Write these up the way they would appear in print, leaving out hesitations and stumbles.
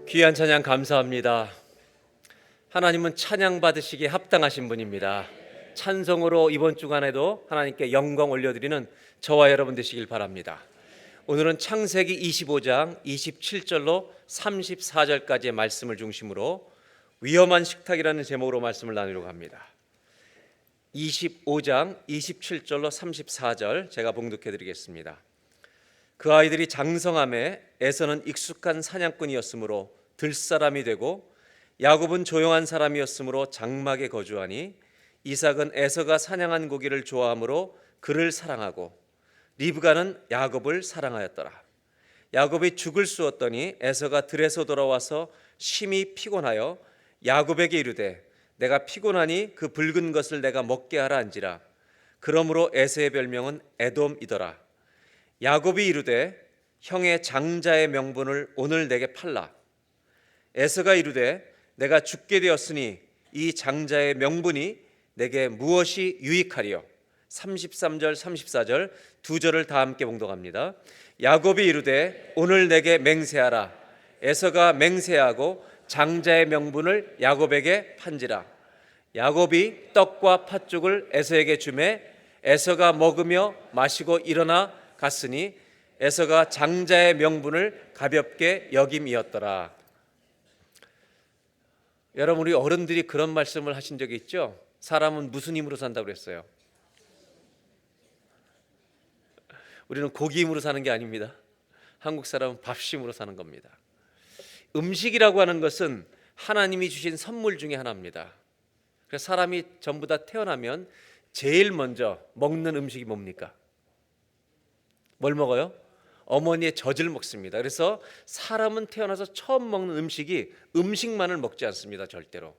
귀한 찬양 감사합니다. 하나님은 찬양 받으시기에 합당하신 분입니다. 찬송으로 이번 주간에도 하나님께 영광 올려드리는 저와 여러분 되시길 바랍니다. 오늘은 창세기 25장 27절로 34절까지의 말씀을 중심으로 위험한 식탁이라는 제목으로 말씀을 나누려고 합니다. 25장 27절로 34절 제가 봉독해 드리겠습니다. 그 아이들이 장성함에 에서는 익숙한 사냥꾼이었으므로 들사람이 되고 야곱은 조용한 사람이었으므로 장막에 거주하니 이삭은 에서가 사냥한 고기를 좋아하므로 그를 사랑하고 리브가는 야곱을 사랑하였더라. 야곱이 죽을 쑤었더니 에서가 들에서 돌아와서 심히 피곤하여 야곱에게 이르되 내가 피곤하니 그 붉은 것을 내가 먹게 하라 한지라. 그러므로 에서의 별명은 에돔이더라. 야곱이 이르되 형의 장자의 명분을 오늘 내게 팔라. 에서가 이르되 내가 죽게 되었으니 이 장자의 명분이 내게 무엇이 유익하리요. 33절 34절 두 절을 다 함께 봉독합니다. 야곱이 이르되 오늘 내게 맹세하라. 에서가 맹세하고 장자의 명분을 야곱에게 판지라. 야곱이 떡과 팥죽을 에서에게 주매 에서가 먹으며 마시고 일어나 갔으니 에서가 장자의 명분을 가볍게 여김이었더라. 여러분, 우리 어른들이 그런 말씀을 하신 적이 있죠? 사람은 무슨 힘으로 산다고 그랬어요? 우리는 고기 힘으로 사는 게 아닙니다. 한국 사람은 밥심으로 사는 겁니다. 음식이라고 하는 것은 하나님이 주신 선물 중에 하나입니다. 그래서 사람이 전부 다 태어나면 제일 먼저 먹는 음식이 뭡니까? 뭘 먹어요? 어머니의 젖을 먹습니다. 그래서 사람은 태어나서 처음 먹는 음식이 음식만을 먹지 않습니다. 절대로.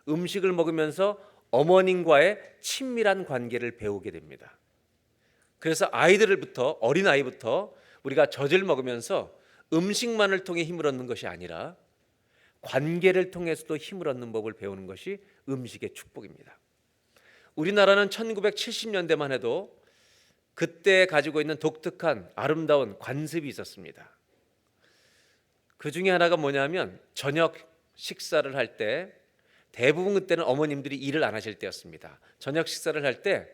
음식을 먹으면서 어머님과의 친밀한 관계를 배우게 됩니다. 그래서 어린아이부터 우리가 젖을 먹으면서 음식만을 통해 힘을 얻는 것이 아니라 관계를 통해서도 힘을 얻는 법을 배우는 것이 음식의 축복입니다. 우리나라는 1970년대만 해도 그때 가지고 있는 독특한 아름다운 관습이 있었습니다. 그 중에 하나가 뭐냐면 저녁 식사를 할 때 대부분 그때는 어머님들이 일을 안 하실 때였습니다. 저녁 식사를 할 때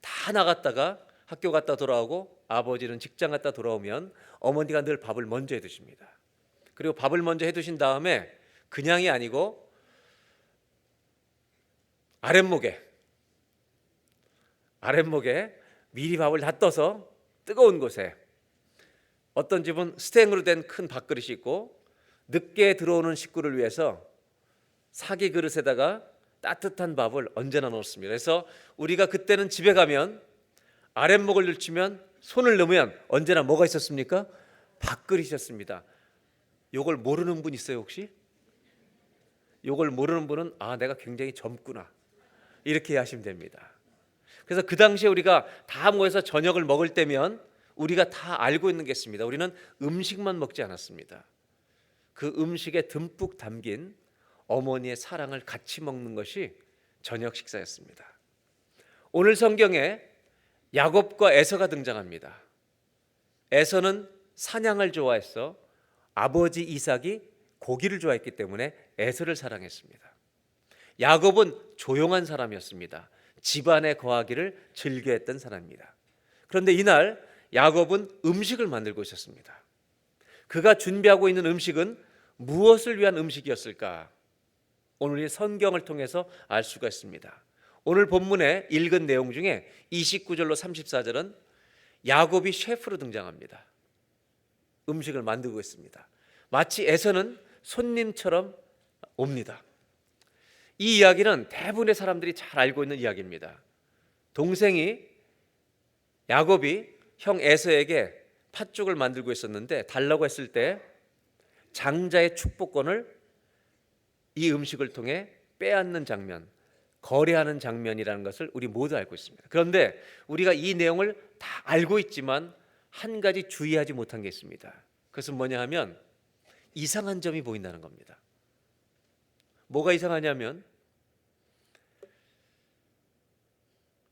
다 나갔다가 학교 갔다 돌아오고 아버지는 직장 갔다 돌아오면 어머니가 늘 밥을 먼저 해두십니다. 그리고 밥을 먼저 해두신 다음에 그냥이 아니고 아랫목에 미리 밥을 다 떠서 뜨거운 곳에, 어떤 집은 스텐으로 된 큰 밥그릇이 있고 늦게 들어오는 식구를 위해서 사기 그릇에다가 따뜻한 밥을 언제나 넣습니다. 그래서 우리가 그때는 집에 가면 아랫목을 들치면 손을 넣으면 언제나 뭐가 있었습니까? 밥그릇이었습니다. 이걸 모르는 분 있어요 혹시? 이걸 모르는 분은 내가 굉장히 젊구나 이렇게 하시면 됩니다. 그래서 그 당시에 우리가 다 모여서 저녁을 먹을 때면 우리가 다 알고 있는 게 있습니다. 우리는 음식만 먹지 않았습니다. 그 음식에 듬뿍 담긴 어머니의 사랑을 같이 먹는 것이 저녁 식사였습니다. 오늘 성경에 야곱과 에서가 등장합니다. 에서는 사냥을 좋아했어 아버지 이삭이 고기를 좋아했기 때문에 에서를 사랑했습니다. 야곱은 조용한 사람이었습니다. 집안에 거하기를 즐겨했던 사람입니다. 그런데 이날 야곱은 음식을 만들고 있었습니다. 그가 준비하고 있는 음식은 무엇을 위한 음식이었을까? 오늘 이 성경을 통해서 알 수가 있습니다. 오늘 본문에 읽은 내용 중에 29절로 34절은 야곱이 셰프로 등장합니다. 음식을 만들고 있습니다. 마치 에서는 손님처럼 옵니다. 이 이야기는 대부분의 사람들이 잘 알고 있는 이야기입니다. 동생이 야곱이 형 에서에게 팥죽을 만들고 있었는데 달라고 했을 때 장자의 축복권을 이 음식을 통해 빼앗는 장면, 거래하는 장면이라는 것을 우리 모두 알고 있습니다. 그런데 우리가 이 내용을 다 알고 있지만 한 가지 주의하지 못한 게 있습니다. 그것은 뭐냐 하면 이상한 점이 보인다는 겁니다. 뭐가 이상하냐면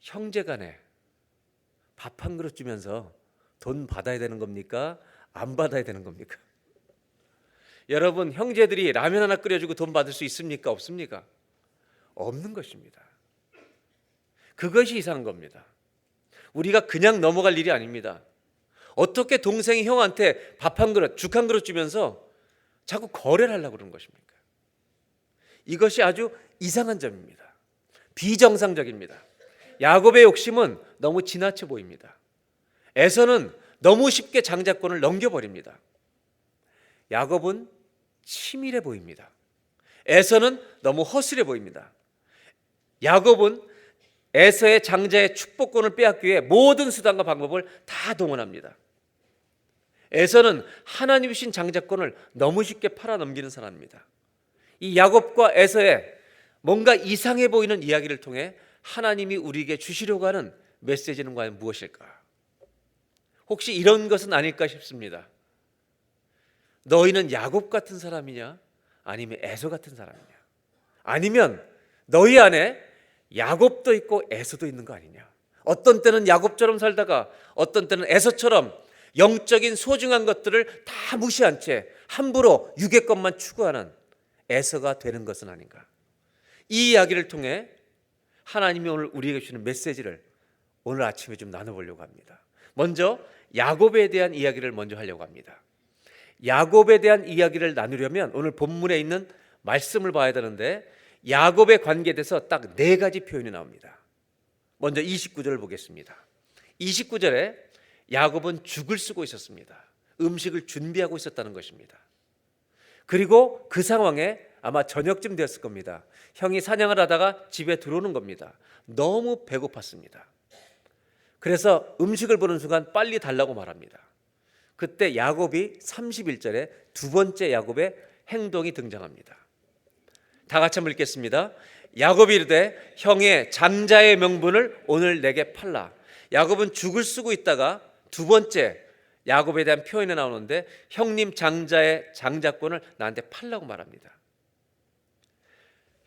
형제간에 밥 한 그릇 주면서 돈 받아야 되는 겁니까? 안 받아야 되는 겁니까? 여러분, 형제들이 라면 하나 끓여주고 돈 받을 수 있습니까? 없습니까? 없는 것입니다. 그것이 이상한 겁니다. 우리가 그냥 넘어갈 일이 아닙니다. 어떻게 동생이 형한테 밥 한 그릇, 죽 한 그릇 주면서 자꾸 거래를 하려고 그러는 것입니까? 이것이 아주 이상한 점입니다. 비정상적입니다. 야곱의 욕심은 너무 지나쳐 보입니다. 에서는 너무 쉽게 장자권을 넘겨버립니다. 야곱은 치밀해 보입니다. 에서는 너무 허술해 보입니다. 야곱은 에서의 장자의 축복권을 빼앗기 위해 모든 수단과 방법을 다 동원합니다. 에서는 하나님 주신 장자권을 너무 쉽게 팔아넘기는 사람입니다. 이 야곱과 에서의 뭔가 이상해 보이는 이야기를 통해 하나님이 우리에게 주시려고 하는 메시지는 과연 무엇일까? 혹시 이런 것은 아닐까 싶습니다. 너희는 야곱 같은 사람이냐? 아니면 에서 같은 사람이냐? 아니면 너희 안에 야곱도 있고 에서도 있는 거 아니냐? 어떤 때는 야곱처럼 살다가 어떤 때는 에서처럼 영적인 소중한 것들을 다 무시한 채 함부로 육의 것만 추구하는 에서가 되는 것은 아닌가? 이 이야기를 통해 하나님이 오늘 우리에게 주는 메시지를 오늘 아침에 좀 나눠보려고 합니다. 먼저 야곱에 대한 이야기를 먼저 하려고 합니다. 야곱에 대한 이야기를 나누려면 오늘 본문에 있는 말씀을 봐야 되는데 야곱에 관계돼서 딱 4가지 표현이 나옵니다. 먼저 29절을 보겠습니다. 29절에 야곱은 죽을 쓰고 있었습니다. 음식을 준비하고 있었다는 것입니다. 그리고 그 상황에 아마 저녁쯤 되었을 겁니다. 형이 사냥을 하다가 집에 들어오는 겁니다. 너무 배고팠습니다. 그래서 음식을 보는 순간 빨리 달라고 말합니다. 그때 야곱이 31절에 두 번째 야곱의 행동이 등장합니다. 다 같이 한번 읽겠습니다. 야곱이 이르되 형의 장자의 명분을 오늘 내게 팔라. 야곱은 죽을 쓰고 있다가 두 번째 야곱에 대한 표현이 나오는데 형님 장자의 장자권을 나한테 팔라고 말합니다.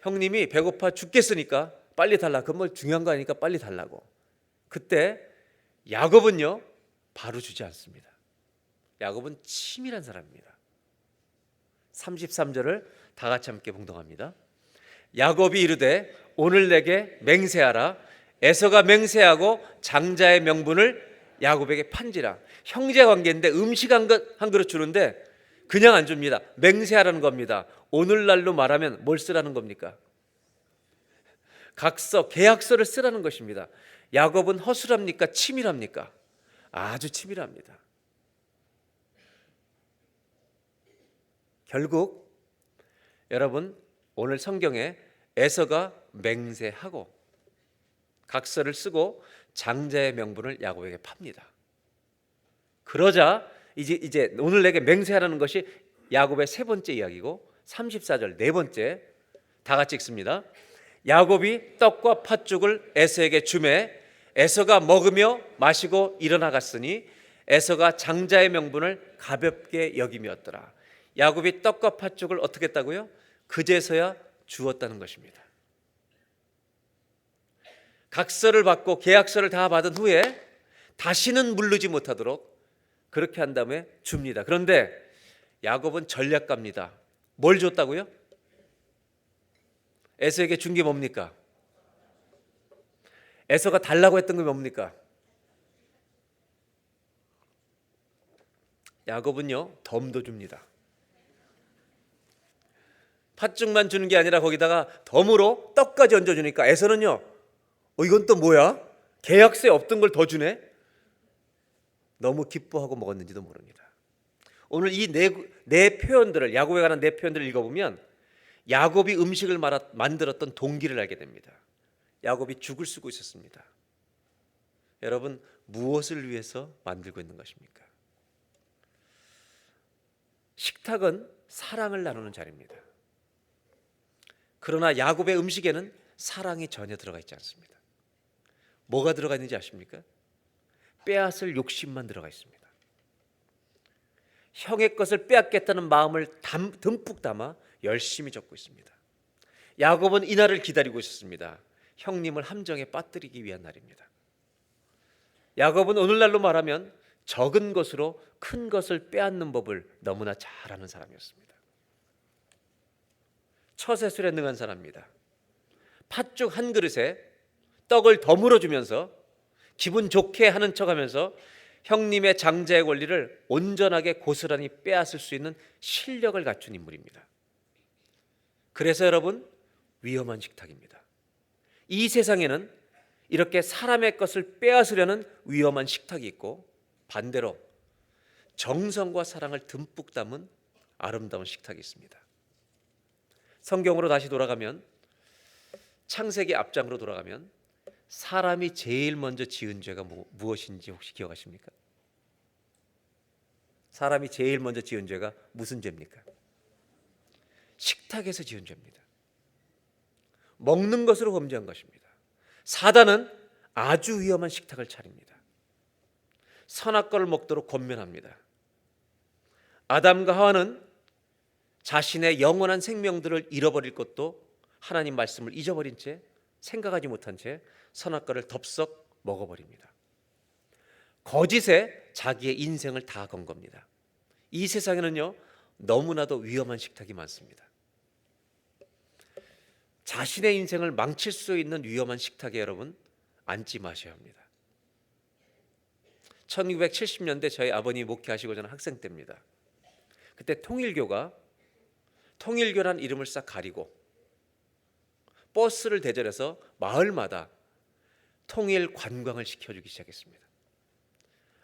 형님이 배고파 죽겠으니까 빨리 달라. 그건 뭐 중요한 거 아니니까 빨리 달라고. 그때 야곱은요 바로 주지 않습니다. 야곱은 치밀한 사람입니다. 33절을 다 같이 함께 봉독합니다. 야곱이 이르되 오늘 내게 맹세하라. 에서가 맹세하고 장자의 명분을 야곱에게 판지라. 형제 관계인데 음식 한 그릇 주는데 그냥 안 줍니다. 맹세하라는 겁니다. 오늘날로 말하면 뭘 쓰라는 겁니까? 각서, 계약서를 쓰라는 것입니다. 야곱은 허술합니까? 치밀합니까? 아주 치밀합니다. 결국 여러분 오늘 성경에 에서가 맹세하고 각서를 쓰고 장자의 명분을 야곱에게 팝니다. 그러자 이제 오늘 내게 맹세하라는 것이 야곱의 세 번째 이야기고 34절 네 번째 다 같이 읽습니다. 야곱이 떡과 팥죽을 에서에게 주매 에서가 먹으며 마시고 일어나갔으니 에서가 장자의 명분을 가볍게 여김이었더라. 야곱이 떡과 팥죽을 어떻게 했다고요? 그제서야 주었다는 것입니다. 각서를 받고 계약서를 다 받은 후에 다시는 물르지 못하도록 그렇게 한 다음에 줍니다. 그런데 야곱은 전략가입니다. 뭘 줬다고요? 에서에게 준 게 뭡니까? 에서가 달라고 했던 게 뭡니까? 야곱은요 덤도 줍니다. 팥죽만 주는 게 아니라 거기다가 덤으로 떡까지 얹어주니까 에서는요 이건 또 뭐야? 계약서에 없던 걸 더 주네? 너무 기뻐하고 먹었는지도 모릅니다. 오늘 이 네 표현들을 야곱에 관한 네 표현들을 읽어보면 야곱이 음식을 만들었던 동기를 알게 됩니다. 야곱이 죽을 쓰고 있었습니다. 여러분 무엇을 위해서 만들고 있는 것입니까? 식탁은 사랑을 나누는 자리입니다. 그러나 야곱의 음식에는 사랑이 전혀 들어가 있지 않습니다. 뭐가 들어가 있는지 아십니까? 빼앗을 욕심만 들어가 있습니다. 형의 것을 빼앗겠다는 마음을 듬뿍 담아 열심히 적고 있습니다. 야곱은 이날을 기다리고 있었습니다. 형님을 함정에 빠뜨리기 위한 날입니다. 야곱은 오늘날로 말하면 적은 것으로 큰 것을 빼앗는 법을 너무나 잘 아는 사람이었습니다. 처세술에 능한 사람입니다. 팥죽 한 그릇에 떡을 더물어 주면서 기분 좋게 하는 척하면서 형님의 장자의 권리를 온전하게 고스란히 빼앗을 수 있는 실력을 갖춘 인물입니다. 그래서 여러분, 위험한 식탁입니다. 이 세상에는 이렇게 사람의 것을 빼앗으려는 위험한 식탁이 있고, 반대로 정성과 사랑을 듬뿍 담은 아름다운 식탁이 있습니다. 성경으로 다시 돌아가면, 창세기 앞장으로 돌아가면 사람이 제일 먼저 지은 죄가 무엇인지 혹시 기억하십니까? 사람이 제일 먼저 지은 죄가 무슨 죄입니까? 식탁에서 지은 죄입니다. 먹는 것으로 범죄한 것입니다. 사단은 아주 위험한 식탁을 차립니다. 선악과를 먹도록 권면합니다. 아담과 하와는 자신의 영원한 생명들을 잃어버릴 것도 하나님 말씀을 잊어버린 채, 생각하지 못한 채 선악과를 덥석 먹어버립니다. 거짓에 자기의 인생을 다 건 겁니다. 이 세상에는요, 너무나도 위험한 식탁이 많습니다. 자신의 인생을 망칠 수 있는 위험한 식탁에 여러분 앉지 마셔야 합니다. 1970년대 저희 아버님이 목회하시고 저는 학생 때입니다. 그때 통일교란 이름을 싹 가리고 버스를 대절해서 마을마다 통일 관광을 시켜주기 시작했습니다.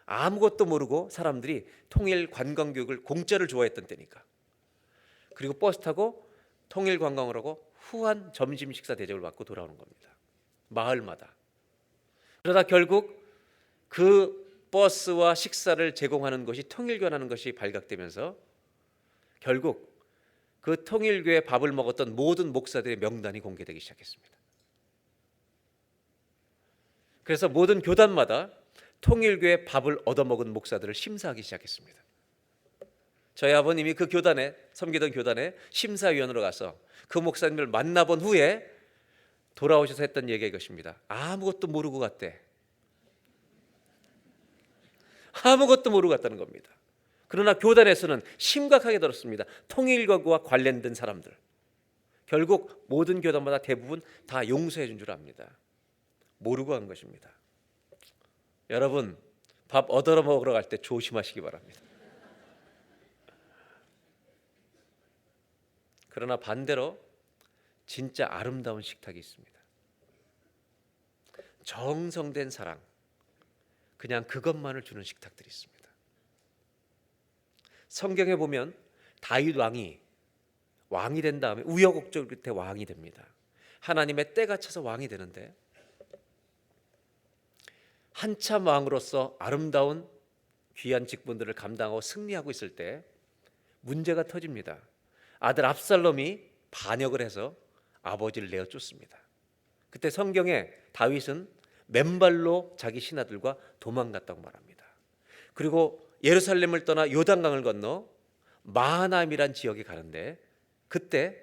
아무것도 모르고 사람들이 통일 관광 교육을 공짜를 좋아했던 때니까. 그리고 버스 타고 통일 관광을 하고 후한 점심 식사 대접을 받고 돌아오는 겁니다. 마을마다. 그러다 결국 그 버스와 식사를 제공하는 것이 통일교라는 것이 발각되면서 결국 그 통일교에 밥을 먹었던 모든 목사들의 명단이 공개되기 시작했습니다. 그래서 모든 교단마다 통일교에 밥을 얻어먹은 목사들을 심사하기 시작했습니다. 저희 아버님이 그 교단에, 섬기던 교단에 심사위원으로 가서 그 목사님을 만나본 후에 돌아오셔서 했던 얘기가 이것입니다. 아무것도 모르고 갔대. 아무것도 모르고 갔다는 겁니다. 그러나 교단에서는 심각하게 들었습니다. 통일교와 관련된 사람들. 결국 모든 교단마다 대부분 다 용서해 준 줄 압니다. 모르고 간 것입니다. 여러분, 밥 얻어 먹으러 갈 때 조심하시기 바랍니다. 그러나 반대로 진짜 아름다운 식탁이 있습니다. 정성된 사랑, 그냥 그것만을 주는 식탁들이 있습니다. 성경에 보면 다윗 왕이 된 다음에 우여곡절 끝에 왕이 됩니다. 하나님의 때가 차서 왕이 되는데 한참 왕으로서 아름다운 귀한 직분들을 감당하고 승리하고 있을 때 문제가 터집니다. 아들 압살롬이 반역을 해서 아버지를 내어 쫓습니다. 그때 성경에 다윗은 맨발로 자기 신하들과 도망갔다고 말합니다. 그리고 예루살렘을 떠나 요단강을 건너 마하나임이란 지역에 가는데 그때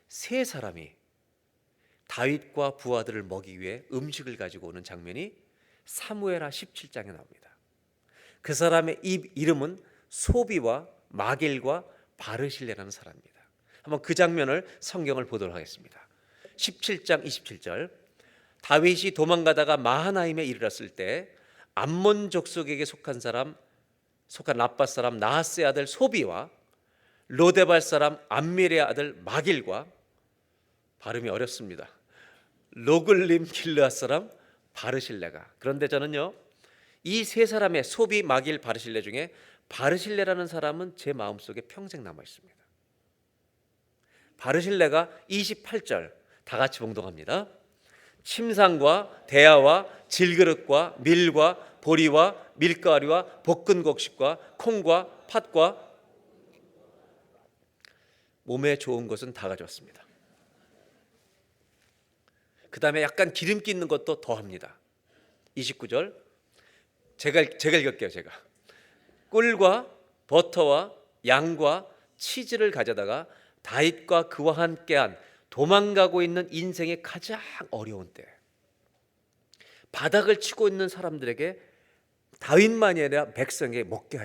세 사람이 다윗과 부하들을 먹이기 위해 음식을 가지고 오는 장면이 사무엘하 17장에 나옵니다. 그 사람의 이름은 소비와 마길과 바르실레라는 사람입니다. 한번 그 장면을 성경을 보도록 하겠습니다. 17장 27절, 다윗이 도망가다가 마하나임에 이르렀을 때 암몬 족속에게 속한 라밧 사람 나하스의 아들 소비와 로데발 사람 암미레의 아들 마길과, 발음이 어렵습니다, 로글림 길르앗 사람 바르실레가, 그런데 저는요 이 세 사람의 소비, 마길, 바르실레 중에 바르실레라는 사람은 제 마음속에 평생 남아 있습니다. 바르실레가 28절 다 같이 봉독합니다. 침상과 대야와 질그릇과 밀과 보리와 밀가루와 볶은 곡식과 콩과 팥과 몸에 좋은 것은 다 가져왔습니다. 그 다음에 약간 기름기 있는 것도 더합니다. 29절 제가 읽을게요. 꿀과 버터와 양과 치즈를 가져다가 다윗과 그와 함께한 도망가고 있는 인생의 가장 어려운 때 바닥을 치고 있는 사람들에게 다윗만이 아니라 백성에게 먹게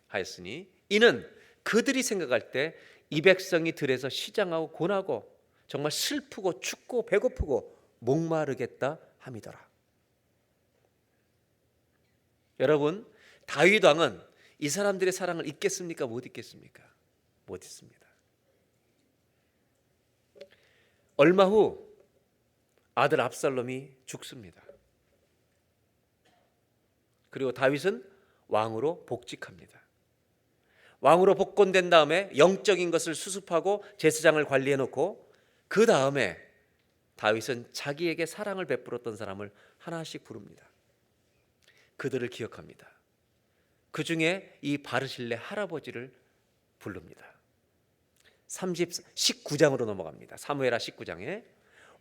하였으니 이는 그들이 생각할 때 이 백성이 들에서 시장하고 고나고 정말 슬프고 춥고 배고프고 목마르겠다 함이더라. 여러분, 다윗 왕은 이 사람들의 사랑을 잊겠습니까? 못 잊겠습니까? 못 잊습니다. 얼마 후 아들 압살롬이 죽습니다. 그리고 다윗은 왕으로 복직합니다. 왕으로 복권된 다음에 영적인 것을 수습하고 제사장을 관리해 놓고 그 다음에 다윗은 자기에게 사랑을 베풀었던 사람을 하나씩 부릅니다. 그들을 기억합니다. 그 중에 이 바르실레 할아버지를 부릅니다. 19장으로 넘어갑니다. 사무엘하 19장에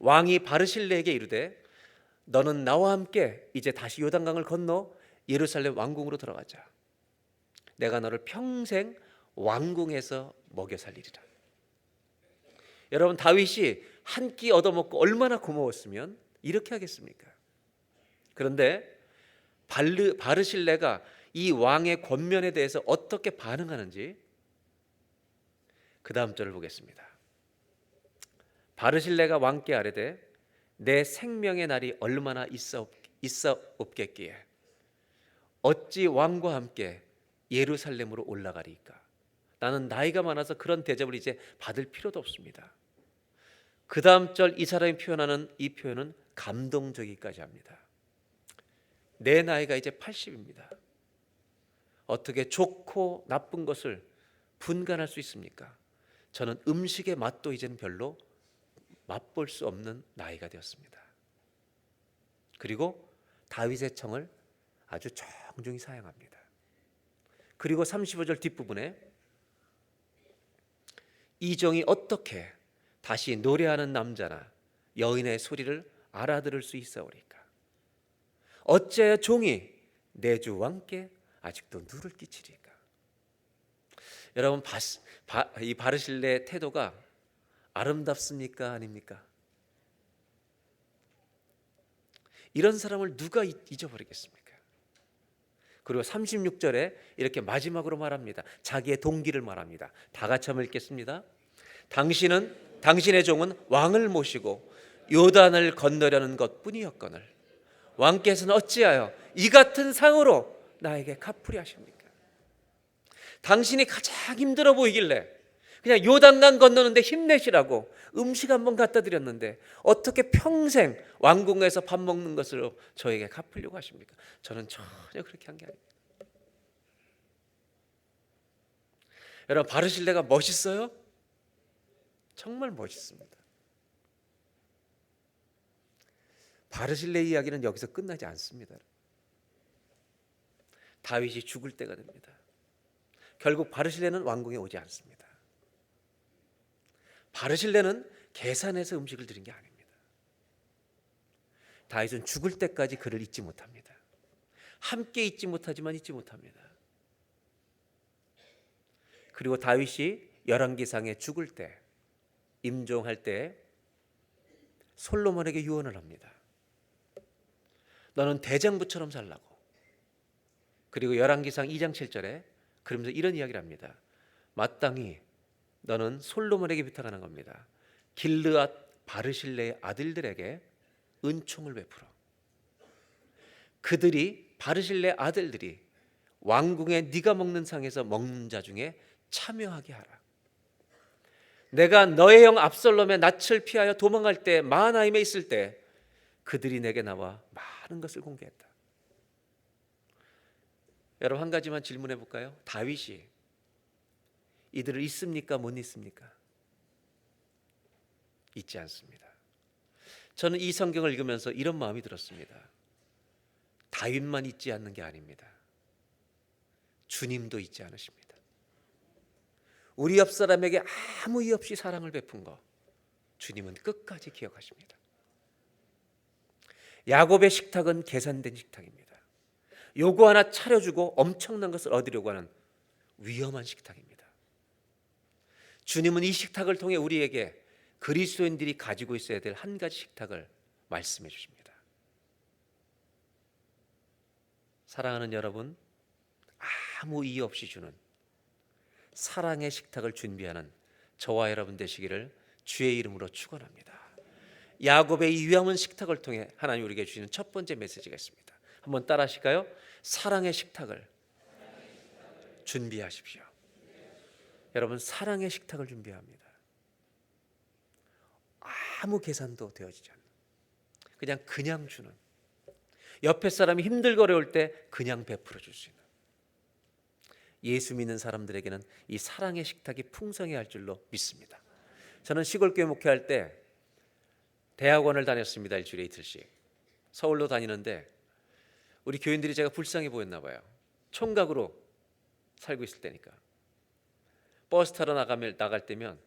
왕이 바르실레에게 이르되 너는 나와 함께 이제 다시 요단강을 건너 예루살렘 왕궁으로 들어가자. 내가 너를 평생 왕궁에서 먹여 살리리라. 여러분, 다윗이 한 끼 얻어먹고 얼마나 고마웠으면 이렇게 하겠습니까? 그런데 바르실레가 이 왕의 권면에 대해서 어떻게 반응하는지 그 다음 절을 보겠습니다. 바르실레가 왕께 아뢰되 내 생명의 날이 얼마나 있어 없겠기에 어찌 왕과 함께 예루살렘으로 올라가리까? 나는 나이가 많아서 그런 대접을 이제 받을 필요도 없습니다. 그 다음 절 이 사람이 표현하는 이 표현은 감동적이기까지 합니다. 내 나이가 이제 80입니다. 어떻게 좋고 나쁜 것을 분간할 수 있습니까? 저는 음식의 맛도 이제는 별로 맛볼 수 없는 나이가 되었습니다. 그리고 다윗의 청을 아주 정중히 사양합니다. 그리고 35절 뒷부분에 이 종이 어떻게 다시 노래하는 남자나 여인의 소리를 알아들을 수 있사오리까? 어찌하여 종이 내 주 왕께 아직도 누를 끼치리까? 여러분, 이 바르실레의 태도가 아름답습니까? 아닙니까? 이런 사람을 누가 잊어버리겠습니까? 그리고 36절에 이렇게 마지막으로 말합니다. 자기의 동기를 말합니다. 다 같이 한번 읽겠습니다. 당신의 종은 왕을 모시고 요단을 건너려는 것뿐이었거늘 왕께서는 어찌하여 이 같은 상으로 나에게 갚으리 하십니까? 당신이 가장 힘들어 보이길래 그냥 요단강 건너는데 힘내시라고 음식 한번 갖다 드렸는데 어떻게 평생 왕궁에서 밥 먹는 것으로 저에게 갚으려고 하십니까? 저는 전혀 그렇게 한 게 아닙니다. 여러분, 바르실레가 멋있어요? 정말 멋있습니다. 바르실레 이야기는 여기서 끝나지 않습니다. 다윗이 죽을 때가 됩니다. 결국 바르실레는 왕궁에 오지 않습니다. 바르실레는 계산해서 음식을 드린 게 아닙니다. 다윗은 죽을 때까지 그를 잊지 못합니다. 함께 잊지 못하지만 잊지 못합니다. 그리고 다윗이 열왕기상에 죽을 때, 임종할 때 솔로몬에게 유언을 합니다. 너는 대장부처럼 살라고. 그리고 열왕기상 2장 7절에 그러면서 이런 이야기를 합니다. 마땅히 너는 솔로몬에게 부탁하는 겁니다. 길르앗 바르실레의 아들들에게 은총을 베풀어. 그들이 바르실레 아들들이 왕궁에 네가 먹는 상에서 먹는 자 중에 참여하게 하라. 내가 너의 형 압살롬의 낯을 피하여 도망갈 때 마하나임에 있을 때 그들이 내게 나와 많은 것을 공개했다. 여러분, 한 가지만 질문해 볼까요? 다윗이 이들을 잊습니까? 못 잊습니까? 잊지 않습니다. 저는 이 성경을 읽으면서 이런 마음이 들었습니다. 다윗만 잊지 않는 게 아닙니다. 주님도 잊지 않으십니다. 우리 옆 사람에게 아무 이유 없이 사랑을 베푼 거 주님은 끝까지 기억하십니다. 야곱의 식탁은 계산된 식탁입니다. 요거 하나 차려주고 엄청난 것을 얻으려고 하는 위험한 식탁입니다. 주님은 이 식탁을 통해 우리에게 그리스도인들이 가지고 있어야 될 한 가지 식탁을 말씀해 주십니다. 사랑하는 여러분, 아무 이유 없이 주는 사랑의 식탁을 준비하는 저와 여러분 되시기를 주의 이름으로 축원합니다. 야곱의 이 위함은 식탁을 통해 하나님 우리에게 주시는 첫 번째 메시지가 있습니다. 한번 따라 하실까요? 사랑의 식탁을 준비하십시오. 여러분, 사랑의 식탁을 준비합니다. 아무 계산도 되어지지 않는, 그냥 주는, 옆에 사람이 힘들고 어려울 때 그냥 베풀어 줄 수 있는, 예수 믿는 사람들에게는 이 사랑의 식탁이 풍성해야 할 줄로 믿습니다. 저는 시골교회 목회할 때 대학원을 다녔습니다. 일주일에 이틀씩. 서울로 다니는데 우리 교인들이 제가 불쌍해 보였나 봐요. 총각으로 살고 있을 때니까. 버스 타러 나갈 때면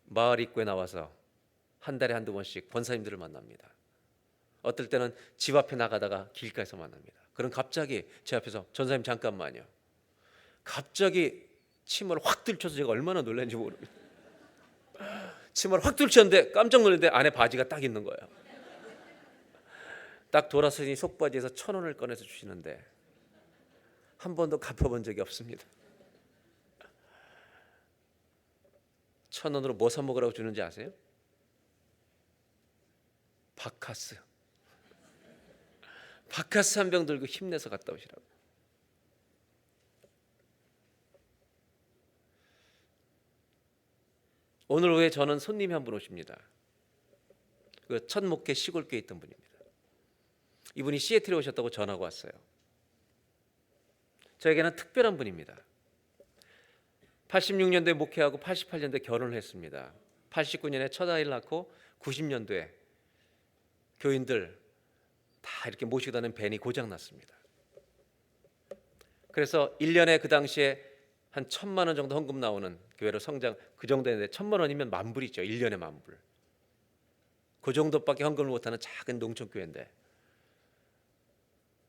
마을 입구에 나와서 한 달에 한두 번씩 권사님들을 만납니다. 어떨 때는 집 앞에 나가다가 길가에서 만납니다. 그럼 갑자기 제 앞에서 전사님 잠깐만요. 갑자기 침을 확 들쳐서 제가 얼마나 놀랐는지 모릅니다. 침을 확 들쳤는데 깜짝 놀랐는데 안에 바지가 딱 있는 거예요. 딱 돌아서니 속바지에서 1,000원을 꺼내서 주시는데 한 번도 갚아본 적이 없습니다. 1,000원으로 뭐 사 먹으라고 주는지 아세요? 바카스. 바카스 한 병 들고 힘내서 갔다 오시라고. 오늘 오후에 저는 손님이 한 분 오십니다. 그 첫 목회 시골교에 있던 분입니다. 이분이 시애틀에 오셨다고 전화가 왔어요. 저에게는 특별한 분입니다. 86년도에 목회하고 88년도에 결혼을 했습니다. 89년에 첫 아이를 낳고 90년도에 교인들 다 이렇게 모시고 다니는 밴이 고장 났습니다. 그래서 1년에 그 당시에 한 1,000만 원 정도 헌금 나오는 교회로 성장, 그 정도 했는데 1,000만 원이면 10,000불이죠. 1년에 10,000불. 그 정도밖에 헌금을 못하는 작은 농촌교회인데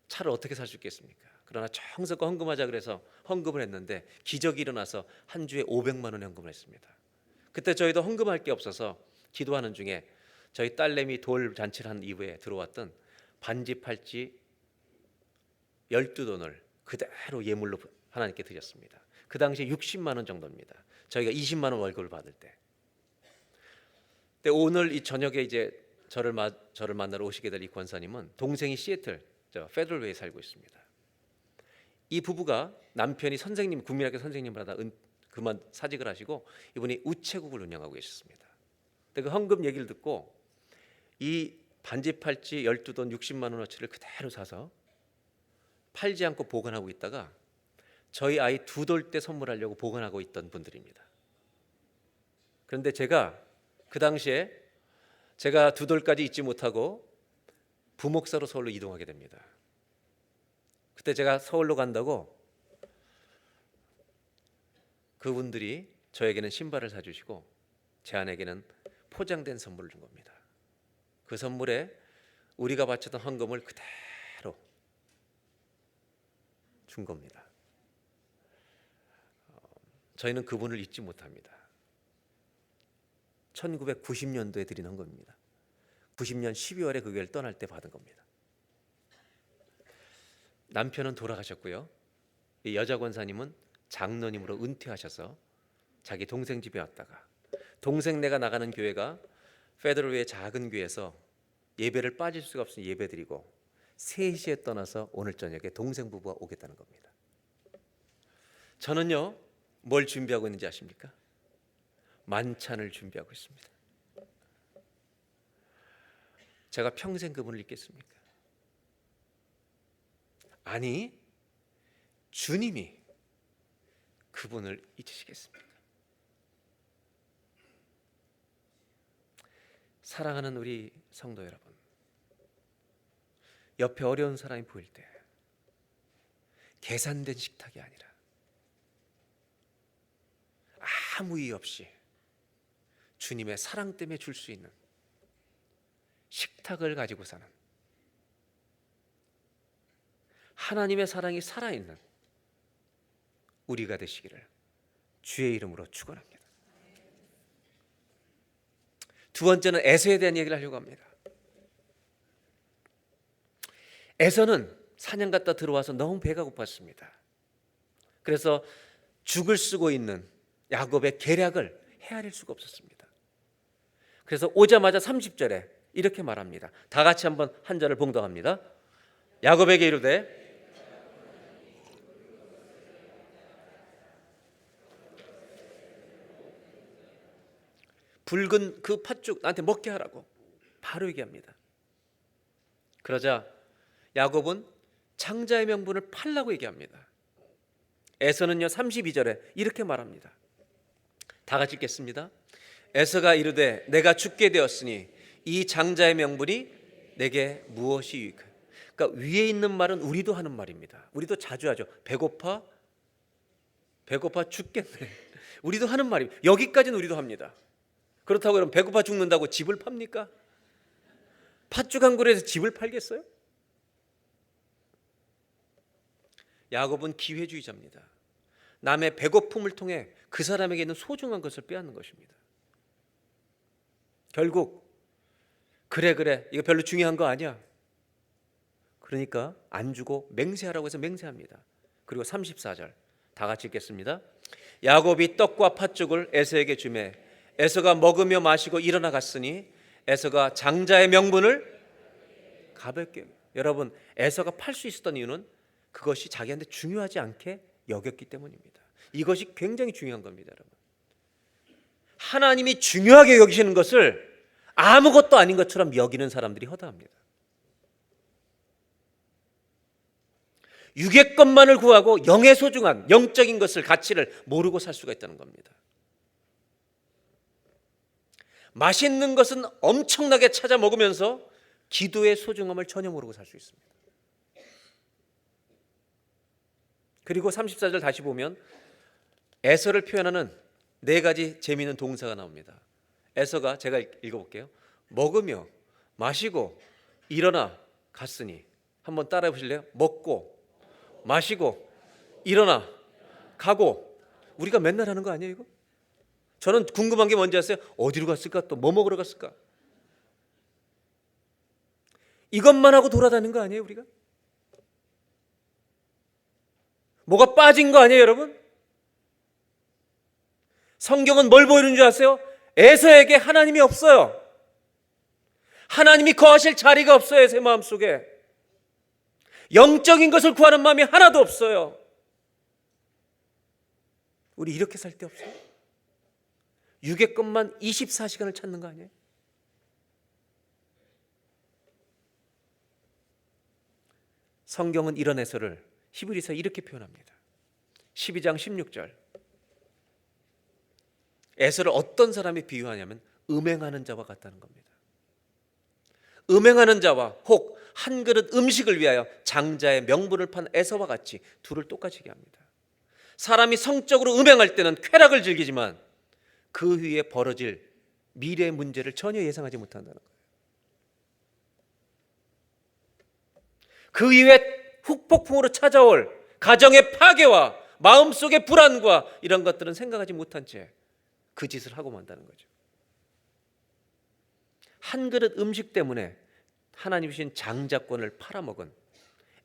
차를 어떻게 살 수 있겠습니까? 그러나 정성껏 헌금하자 그래서 헌금을 했는데 기적이 일어나서 한 주에 500만 원 헌금을 했습니다. 그때 저희도 헌금할 게 없어서 기도하는 중에 저희 딸내미 돌 잔치를 한 이후에 들어왔던 반지 팔찌 12돈을 그대로 예물로 하나님께 드렸습니다. 그 당시에 60만 원 정도입니다. 저희가 20만 원 월급을 받을 때. 근데 오늘 이 저녁에 이제 저를 만나러 오시게 될 이 권사님은 동생이 시애틀 페더럴웨이에 살고 있습니다. 이 부부가 남편이 선생님, 국민학교 선생님을 하다 그만 사직을 하시고 이분이 우체국을 운영하고 계셨습니다. 근데 그 헌금 얘기를 듣고 이 반지 팔찌 12돈 60만 원어치를 그대로 사서 팔지 않고 보관하고 있다가 저희 아이 2돌 때 선물하려고 보관하고 있던 분들입니다. 그런데 제가 그 당시에 제가 2돌까지 잊지 못하고 부목사로 서울로 이동하게 됩니다. 그때 제가 서울로 간다고 그분들이 저에게는 신발을 사주시고 제 아내에게는 포장된 선물을 준 겁니다. 그 선물에 우리가 바쳤던 헌금을 그대로 준 겁니다. 저희는 그분을 잊지 못합니다. 1990년도에 드린 헌금입니다. 90년 12월에 그 교회를 떠날 때 받은 겁니다. 남편은 돌아가셨고요. 이 여자 권사님은 장로님으로 은퇴하셔서 자기 동생 집에 왔다가 동생네가 나가는 교회가 페더럴웨이 작은 교회에서 예배를 빠질 수가 없으니 예배드리고 3시에 떠나서 오늘 저녁에 동생 부부가 오겠다는 겁니다. 저는요 뭘 준비하고 있는지 아십니까? 만찬을 준비하고 있습니다. 제가 평생 그분을 잊겠습니까? 아니, 주님이 그분을 잊으시겠습니까? 사랑하는 우리 성도 여러분, 옆에 어려운 사람이 보일 때 계산된 식탁이 아니라 아무 이유 없이 주님의 사랑 때문에 줄 수 있는 식탁을 가지고 사는 하나님의 사랑이 살아있는 우리가 되시기를 주의 이름으로 축원합니다. 두 번째는 에서에 대한 얘기를 하려고 합니다. 에서는 사냥 갔다 들어와서 너무 배가 고팠습니다. 그래서 죽을 쓰고 있는 야곱의 계략을 헤아릴 수가 없었습니다. 그래서 오자마자 30절에 이렇게 말합니다. 다 같이 한번 한 절을 봉독합니다. 야곱에게 이르되 붉은 그 팥죽 나한테 먹게 하라고 바로 얘기합니다. 그러자 야곱은 장자의 명분을 팔라고 얘기합니다. 에서는요 32절에 이렇게 말합니다. 다 같이 읽겠습니다. 에서가 이르되 내가 죽게 되었으니 이 장자의 명분이 내게 무엇이 유익하. 그러니까 위에 있는 말은 우리도 하는 말입니다. 우리도 자주 하죠. 배고파 죽겠네. 우리도 하는 말입니다. 여기까지는 우리도 합니다. 그렇다고 여러분 배고파 죽는다고 집을 팝니까? 팥죽 한 그릇에서 집을 팔겠어요? 야곱은 기회주의자입니다. 남의 배고픔을 통해 그 사람에게 있는 소중한 것을 빼앗는 것입니다. 결국 그래 이거 별로 중요한 거 아니야. 그러니까 안 주고 맹세하라고 해서 맹세합니다. 그리고 34절 다 같이 읽겠습니다. 야곱이 떡과 팥죽을 에서에게 주매 에서가 먹으며 마시고 일어나 갔으니 에서가 장자의 명분을 가볍게. 여러분 에서가 팔 수 있었던 이유는 그것이 자기한테 중요하지 않게 여겼기 때문입니다. 이것이 굉장히 중요한 겁니다. 여러분 하나님이 중요하게 여기시는 것을 아무것도 아닌 것처럼 여기는 사람들이 허다합니다. 육의 것만을 구하고 영의 소중한 영적인 것을 가치를 모르고 살 수가 있다는 겁니다. 맛있는 것은 엄청나게 찾아 먹으면서 기도의 소중함을 전혀 모르고 살 수 있습니다. 그리고 34절 다시 보면 에서를 표현하는 네 가지 재미있는 동사가 나옵니다. 에서가 제가 읽어볼게요. 먹으며 마시고 일어나 갔으니. 한번 따라해 보실래요? 먹고 마시고 일어나 가고. 우리가 맨날 하는 거 아니에요 이거? 저는 궁금한 게 뭔지 아세요? 어디로 갔을까? 또 뭐 먹으러 갔을까? 이것만 하고 돌아다니는 거 아니에요 우리가? 뭐가 빠진 거 아니에요 여러분? 성경은 뭘 보이는 줄 아세요? 에서에게 하나님이 없어요. 하나님이 거하실 자리가 없어요. 에서의 마음속에 영적인 것을 구하는 마음이 하나도 없어요. 우리 이렇게 살 때 없어요? 육의 것만 24시간을 찾는 거 아니에요? 성경은 이런 해설을 히브리서 이렇게 표현합니다. 12장 16절 에서를 어떤 사람이 비유하냐면 음행하는 자와 같다는 겁니다. 음행하는 자와 혹 한 그릇 음식을 위하여 장자의 명분을 판 에서와 같이 둘을 똑같이 얘기합니다. 사람이 성적으로 음행할 때는 쾌락을 즐기지만 그 위에 벌어질 미래의 문제를 전혀 예상하지 못한다는 거예요. 그 이후에 후폭풍으로 찾아올 가정의 파괴와 마음속의 불안과 이런 것들은 생각하지 못한 채 그 짓을 하고 만다는 거죠. 한 그릇 음식 때문에 하나님 주신 장자권을 팔아먹은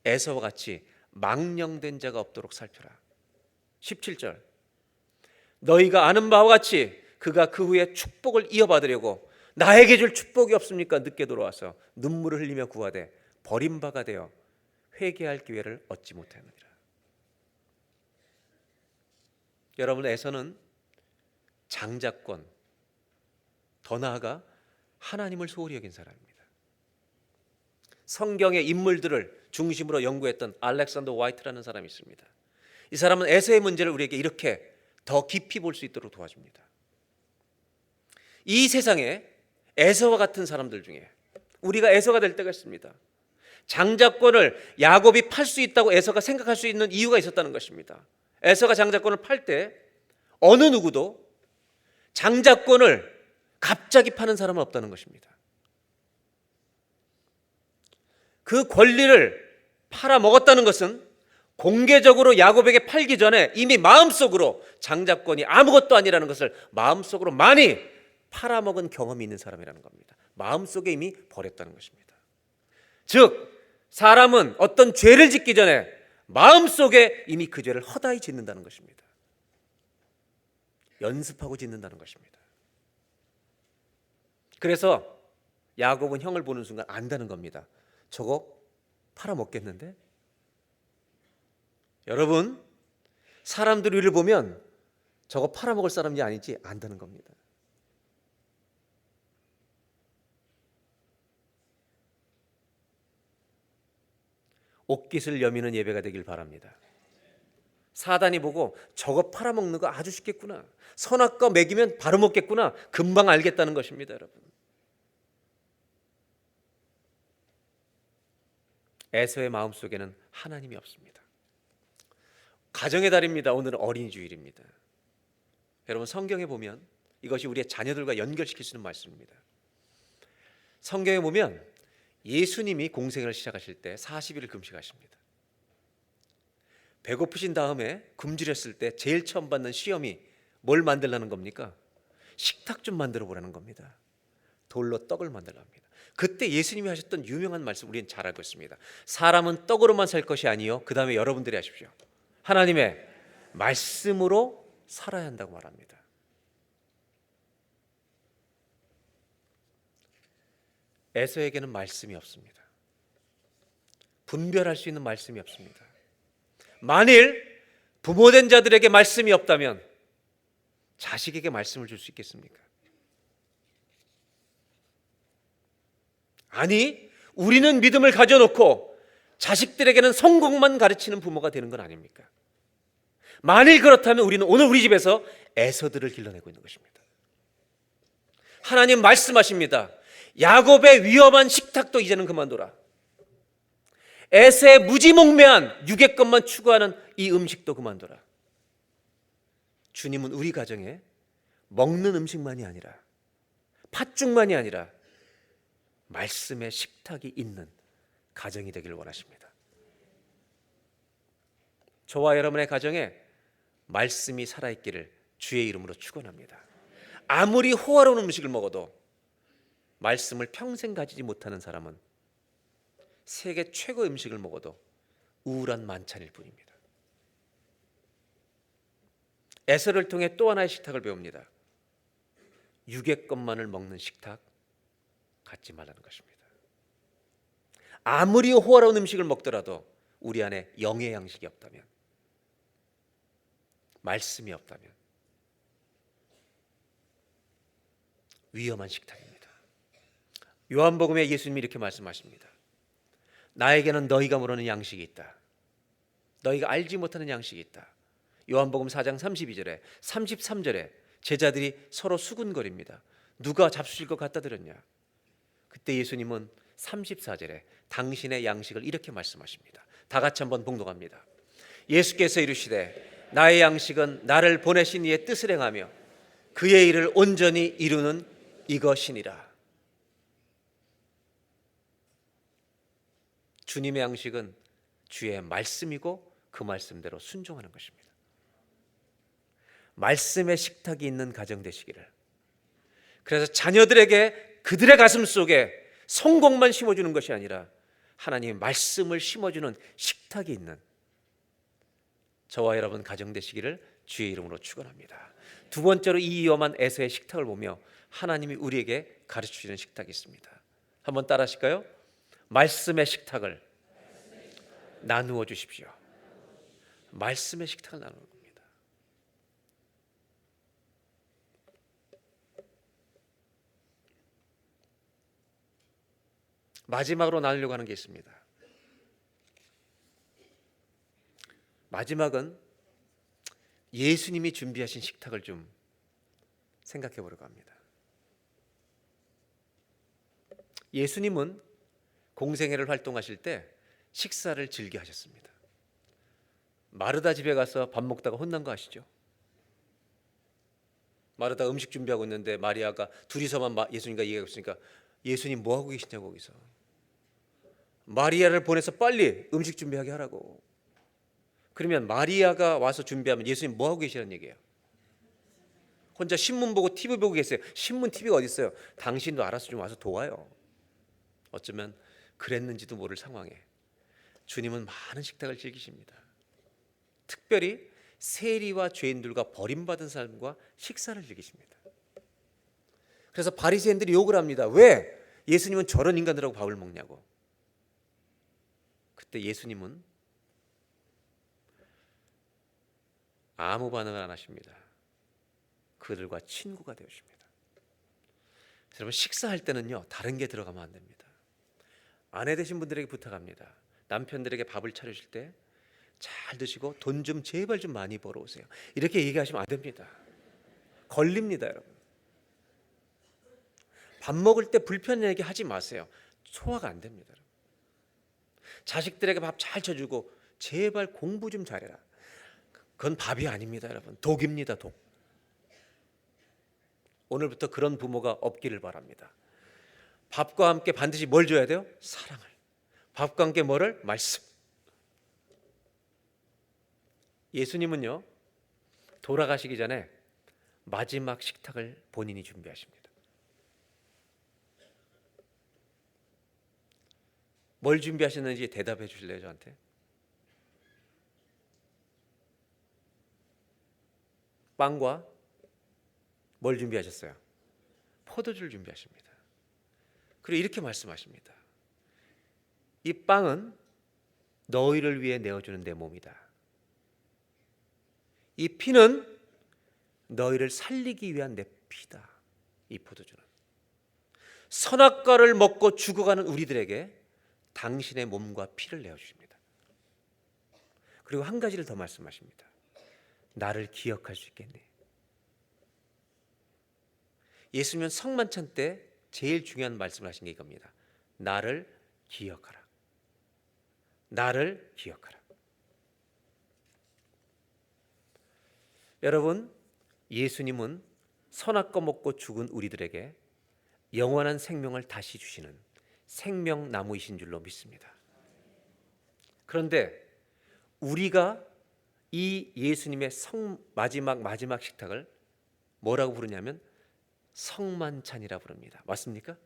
에서와 같이 망령된 자가 없도록 살펴라. 17절 너희가 아는 바와 같이 그가 그 후에 축복을 이어받으려고 나에게 줄 축복이 없습니까? 늦게 돌아와서 눈물을 흘리며 구하되 버림바가 되어 회개할 기회를 얻지 못하느니라. 여러분 에서는 장자권, 더 나아가 하나님을 소홀히 여긴 사람입니다. 성경의 인물들을 중심으로 연구했던 알렉산더 화이트라는 사람이 있습니다. 이 사람은 에서의 문제를 우리에게 이렇게 더 깊이 볼 수 있도록 도와줍니다. 이 세상에 에서와 같은 사람들 중에 우리가 에서가 될 때가 있습니다. 장자권을 야곱이 팔 수 있다고 에서가 생각할 수 있는 이유가 있었다는 것입니다. 에서가 장자권을 팔 때 어느 누구도 장자권을 갑자기 파는 사람은 없다는 것입니다. 그 권리를 팔아먹었다는 것은 공개적으로 야곱에게 팔기 전에 이미 마음속으로 장자권이 아무것도 아니라는 것을 마음속으로 많이 팔아먹은 경험이 있는 사람이라는 겁니다. 마음속에 이미 버렸다는 것입니다. 즉 사람은 어떤 죄를 짓기 전에 마음속에 이미 그 죄를 허다히 짓는다는 것입니다. 연습하고 짓는다는 것입니다. 그래서 야곱은 형을 보는 순간 안다는 겁니다. 저거 팔아먹겠는데? 여러분, 사람들이 우리를 보면 저거 팔아먹을 사람이 아닌지 안다는 겁니다. 옷깃을 여미는 예배가 되길 바랍니다. 사단이 보고 저거 팔아먹는 거 아주 쉽겠구나, 선악과 먹이면 바로 먹겠구나, 금방 알겠다는 것입니다. 여러분, 에서의 마음속에는 하나님이 없습니다. 가정의 달입니다. 오늘은 어린이 주일입니다. 여러분, 성경에 보면 이것이 우리의 자녀들과 연결시킬 수 있는 말씀입니다. 성경에 보면 예수님이 공생을 시작하실 때 40일을 금식하십니다. 배고프신 다음에 굶주렸을 때 제일 처음 받는 시험이 뭘 만들라는 겁니까? 식탁 좀 만들어 보라는 겁니다. 돌로 떡을 만들라 합니다. 그때 예수님이 하셨던 유명한 말씀 우리는 잘 알고 있습니다. 사람은 떡으로만 살 것이 아니요, 그 다음에 여러분들이 하십시오. 하나님의 말씀으로 살아야 한다고 말합니다. 에서에게는 말씀이 없습니다. 분별할 수 있는 말씀이 없습니다. 만일 부모된 자들에게 말씀이 없다면 자식에게 말씀을 줄 수 있겠습니까? 아니, 우리는 믿음을 가져놓고 자식들에게는 성공만 가르치는 부모가 되는 건 아닙니까? 만일 그렇다면 우리는 오늘 우리 집에서 에서들을 길러내고 있는 것입니다. 하나님 말씀하십니다. 야곱의 위험한 식탁도 이제는 그만둬라. 에서의 무지몽매한 육의 것만 추구하는 이 음식도 그만둬라. 주님은 우리 가정에 먹는 음식만이 아니라, 팥죽만이 아니라 말씀의 식탁이 있는 가정이 되길 원하십니다. 저와 여러분의 가정에 말씀이 살아있기를 주의 이름으로 축원합니다. 아무리 호화로운 음식을 먹어도 말씀을 평생 가지지 못하는 사람은 세계 최고 음식을 먹어도 우울한 만찬일 뿐입니다. 에서를 통해 또 하나의 식탁을 배웁니다. 육의 것만을 먹는 식탁 갖지 말라는 것입니다. 아무리 호화로운 음식을 먹더라도 우리 안에 영의 양식이 없다면, 말씀이 없다면 위험한 식탁입니다. 요한복음에 예수님이 이렇게 말씀하십니다. 나에게는 너희가 모르는 양식이 있다. 너희가 알지 못하는 양식이 있다. 요한복음 4장 32절에 33절에 제자들이 서로 수군거립니다. 누가 잡수실 것 갖다 드렸냐? 그때 예수님은 34절에 당신의 양식을 이렇게 말씀하십니다. 다 같이 한번 봉독합니다. 예수께서 이르시되 나의 양식은 나를 보내신 이의 뜻을 행하며 그의 일을 온전히 이루는 이것이니라. 주님의 양식은 주의 말씀이고 그 말씀대로 순종하는 것입니다. 말씀의 식탁이 있는 가정 되시기를. 그래서 자녀들에게 그들의 가슴 속에 성공만 심어주는 것이 아니라 하나님의 말씀을 심어주는 식탁이 있는 저와 여러분 가정 되시기를 주의 이름으로 축원합니다. 두 번째로 이 위험한 에서의 식탁을 보며 하나님이 우리에게 가르치시는 식탁이 있습니다. 한번 따라 하실까요? 말씀의 식탁을 나누어 주십시오. 말씀의 식탁을 나누는 겁니다. 마지막으로 나누려고 하는 게 있습니다. 마지막은 예수님이 준비하신 식탁을 좀 생각해 보려고 합니다. 예수님은 공생애를 활동하실 때 식사를 즐겨 하셨습니다. 마르다 집에 가서 밥 먹다가 혼난 거 아시죠? 마르다 음식 준비하고 있는데 마리아가 둘이서만 예수님과 얘기하고 있으니까 예수님 뭐 하고 계시냐고 거기서. 마리아를 보내서 빨리 음식 준비하게 하라고. 그러면 마리아가 와서 준비하면 예수님 뭐 하고 계시라는 얘기예요? 혼자 신문 보고 TV 보고 계세요. 신문 TV가 어디 있어요? 당신도 알아서 좀 와서 도와요. 어쩌면 그랬는지도 모를 상황에 주님은 많은 식탁을 즐기십니다. 특별히 세리와 죄인들과 버림받은 사람과 식사를 즐기십니다. 그래서 바리새인들이 욕을 합니다. 왜 예수님은 저런 인간들하고 밥을 먹냐고. 그때 예수님은 아무 반응을 안 하십니다. 그들과 친구가 되십니다. 여러분, 식사할 때는요, 다른 게 들어가면 안 됩니다. 아내 되신 분들에게 부탁합니다. 남편들에게 밥을 차려주실 때 잘 드시고 돈 좀 제발 좀 많이 벌어오세요. 이렇게 얘기하시면 안 됩니다. 걸립니다, 여러분. 밥 먹을 때 불편한 얘기 하지 마세요. 소화가 안 됩니다, 여러분. 자식들에게 밥 잘 쳐주고 제발 공부 좀 잘해라. 그건 밥이 아닙니다, 여러분. 독입니다, 독. 오늘부터 그런 부모가 없기를 바랍니다. 밥과 함께 반드시 뭘 줘야 돼요? 사랑을. 밥과 함께 뭐를? 말씀. 예수님은요, 돌아가시기 전에 마지막 식탁을 본인이 준비하십니다. 뭘 준비하셨는지 대답해 주실래요, 저한테? 빵과 뭘 준비하셨어요? 포도주를 준비하십니다. 그리고 이렇게 말씀하십니다. 이 빵은 너희를 위해 내어주는 내 몸이다. 이 피는 너희를 살리기 위한 내 피다. 이 포도주는 선악과를 먹고 죽어가는 우리들에게 당신의 몸과 피를 내어주십니다. 그리고 한 가지를 더 말씀하십니다. 나를 기억할 수 있겠니? 예수님은 성만찬 때 제일 중요한 말씀을 하신 게 이겁니다. 나를 기억하라. 나를 기억하라. 여러분, 예수님은 선악과 먹고 죽은 우리들에게 영원한 생명을 다시 주시는 생명나무이신 줄로 믿습니다. 그런데 우리가 이 예수님의 마지막 식탁을 뭐라고 부르냐면 성만찬이라 부릅니다. 맞습니까?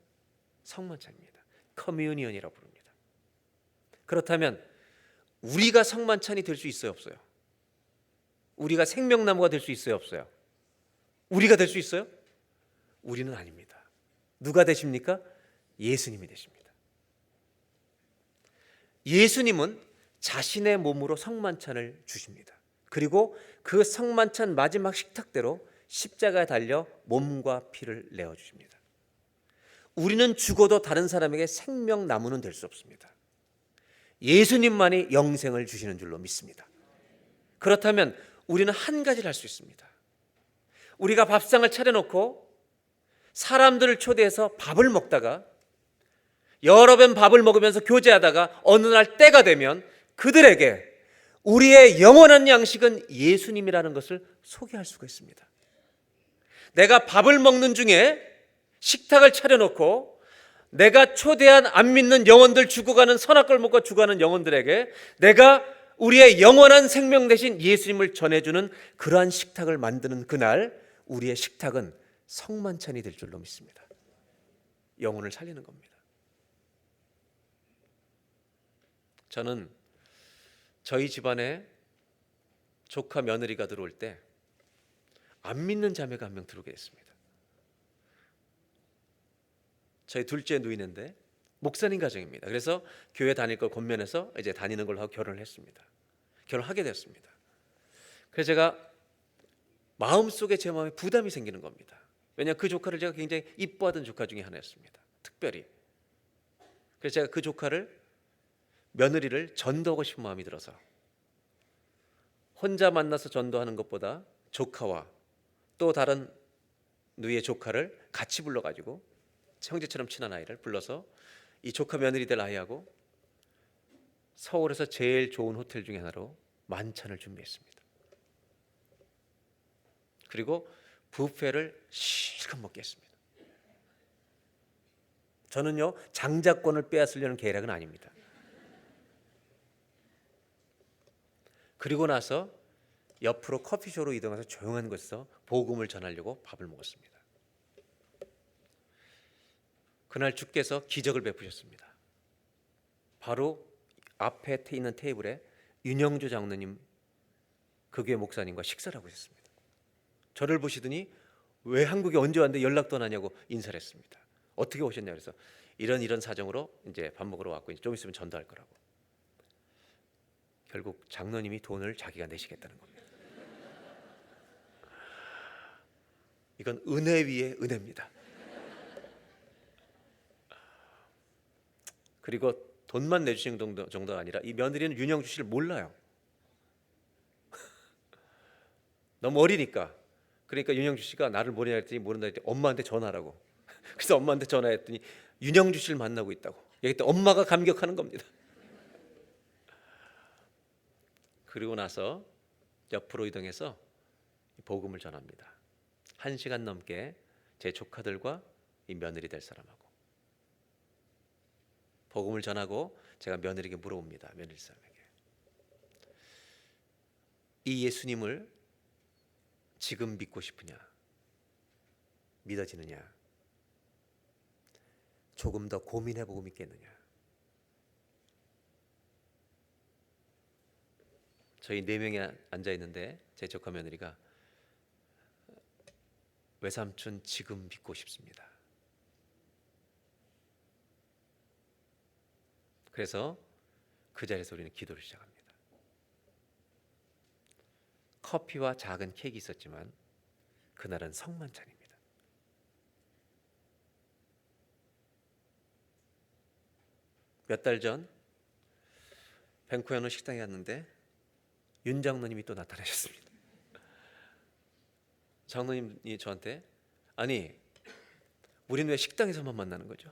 성만찬입니다. 커뮤니언이라고 부릅니다. 그렇다면 우리가 성만찬이 될 수 있어요, 없어요? 우리가 생명나무가 될 수 있어요, 없어요? 우리가 될 수 있어요? 우리는 아닙니다. 누가 되십니까? 예수님이 되십니다. 예수님은 자신의 몸으로 성만찬을 주십니다. 그리고 그 성만찬 마지막 식탁대로 십자가에 달려 몸과 피를 내어주십니다. 우리는 죽어도 다른 사람에게 생명나무는 될 수 없습니다. 예수님만이 영생을 주시는 줄로 믿습니다. 그렇다면 우리는 한 가지를 할 수 있습니다. 우리가 밥상을 차려놓고 사람들을 초대해서 밥을 먹다가 여러 번 밥을 먹으면서 교제하다가 어느 날 때가 되면 그들에게 우리의 영원한 양식은 예수님이라는 것을 소개할 수가 있습니다. 내가 밥을 먹는 중에 식탁을 차려놓고 내가 초대한 안 믿는 영혼들, 죽어가는 선악과를 먹고 죽어가는 영혼들에게 내가 우리의 영원한 생명 대신 예수님을 전해주는 그러한 식탁을 만드는 그날 우리의 식탁은 성만찬이 될 줄로 믿습니다. 영혼을 살리는 겁니다. 저는 저희 집안에 조카 며느리가 들어올 때 안 믿는 자매가 한 명 들어오게 됐습니다. 저희 둘째 누이인데 목사님 가정입니다. 그래서 교회 다닐 걸 권면해서 이제 다니는 걸로 하고 결혼을 했습니다. 결혼하게 됐습니다. 그래서 제가 마음속에 제 마음에 부담이 생기는 겁니다. 왜냐하면 그 조카를 제가 굉장히 이뻐하던 조카 중에 하나였습니다. 특별히. 그래서 제가 그 조카를 며느리를 전도하고 싶은 마음이 들어서 혼자 만나서 전도하는 것보다 조카와 또 다른 누이의 조카를 같이 불러가지고 형제처럼 친한 아이를 불러서 이 조카 며느리 될 아이하고 서울에서 제일 좋은 호텔 중에 하나로 만찬을 준비했습니다. 그리고 뷔페를 실컷 먹게 했습니다. 저는요, 장자권을 빼앗으려는 계략은 아닙니다. 그리고 나서 옆으로 커피숍으로 이동해서 조용한 곳에서 복음을 전하려고 밥을 먹었습니다. 그날 주께서 기적을 베푸셨습니다. 바로 앞에 있는 테이블에 윤영주 장로님, 그 교회 목사님과 식사를 하고 있었습니다. 저를 보시더니 왜 한국에 언제 왔는데 연락도 안 하냐고 인사를 했습니다. 어떻게 오셨냐 그래서 이런 사정으로 이제 밥 먹으러 왔고 이제 좀 있으면 전도할 거라고. 결국 장로님이 돈을 자기가 내시겠다는 겁니다. 이건 은혜 위에 은혜입니다. 그리고 돈만 내주시는 정도가 아니라 이 며느리는 윤영주 씨를 몰라요. 너무 어리니까. 그러니까 윤영주 씨가 나를 모르냐 했더니 모른다 했더니 엄마한테 전화하라고. 그래서 엄마한테 전화했더니 윤영주 씨를 만나고 있다고. 여기 또 엄마가 감격하는 겁니다. 그리고 나서 옆으로 이동해서 복음을 전합니다. 1시간 넘게 제 조카들과 이 며느리 될 사람하고 복음을 전하고 제가 며느리에게 물어봅니다. 며느리 사람에게 이 예수님을 지금 믿고 싶으냐? 믿어지느냐? 조금 더 고민해보고 믿겠느냐? 저희 4명이 앉아있는데 제 조카 며느리가 외삼촌 지금 믿고 싶습니다. 그래서 그 자리에서 우리는 기도를 시작합니다. 커피와 작은 케이크 있었지만 그날은 성만찬입니다. 몇 달 전 밴쿠버에 어느 식당에 갔는데 윤 장로님이 또 나타나셨습니다. 장로님이 저한테 아니 우리는 왜 식당에서만 만나는 거죠?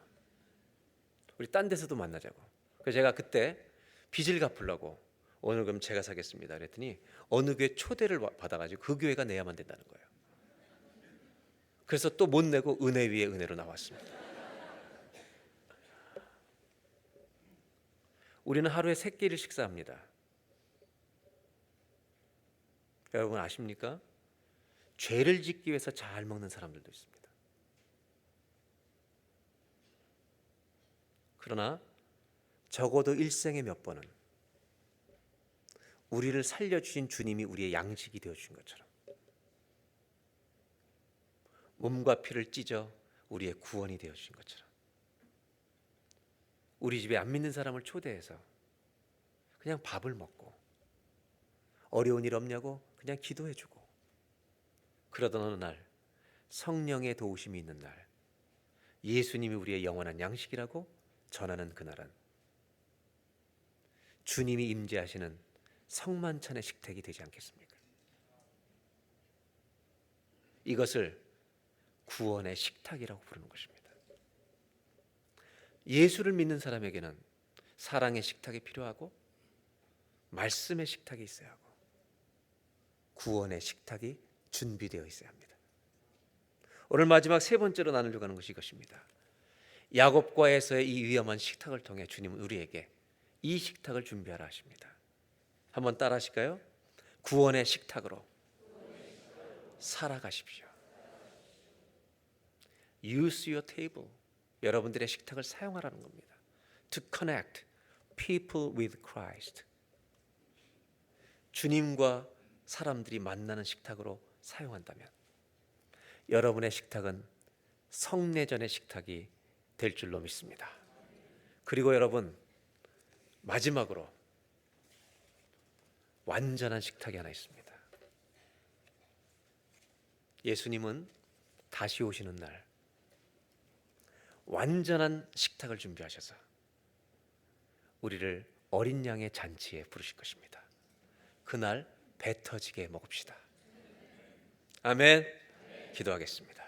우리 딴 데서도 만나자고. 그래서 제가 그때 빚을 갚으려고 오늘 그럼 제가 사겠습니다 그랬더니 어느 교회 초대를 받아가지고 그 교회가 내야만 된다는 거예요. 그래서 또 못 내고 은혜 위에 은혜로 나왔습니다. 우리는 하루에 3끼를 식사합니다. 여러분 아십니까? 죄를 짓기 위해서 잘 먹는 사람들도 있습니다. 그러나 적어도 일생에 몇 번은 우리를 살려주신 주님이 우리의 양식이 되어주신 것처럼 몸과 피를 찢어 우리의 구원이 되어주신 것처럼 우리 집에 안 믿는 사람을 초대해서 그냥 밥을 먹고 어려운 일 없냐고 그냥 기도해주고 그러던 어느 날 성령의 도우심이 있는 날 예수님이 우리의 영원한 양식이라고 전하는 그날은 주님이 임재하시는 성만찬의 식탁이 되지 않겠습니까? 이것을 구원의 식탁이라고 부르는 것입니다. 예수를 믿는 사람에게는 사랑의 식탁이 필요하고 말씀의 식탁이 있어야 하고 구원의 식탁이 준비되어 있어야 합니다. 오늘 마지막 3번째로 나누려고 하는 것이 이것입니다. 야곱과 에서의 이 위험한 식탁을 통해 주님은 우리에게 이 식탁을 준비하라 하십니다. 한번 따라 하실까요? 구원의 식탁으로 살아가십시오. Use your table. 여러분들의 식탁을 사용하라는 겁니다. To connect people with Christ. 주님과 사람들이 만나는 식탁으로 사용한다면 여러분의 식탁은 성례전의 식탁이 될 줄로 믿습니다. 그리고 여러분 마지막으로 완전한 식탁이 하나 있습니다. 예수님은 다시 오시는 날 완전한 식탁을 준비하셔서 우리를 어린 양의 잔치에 부르실 것입니다. 그날 배 터지게 먹읍시다. 아멘. 기도하겠습니다.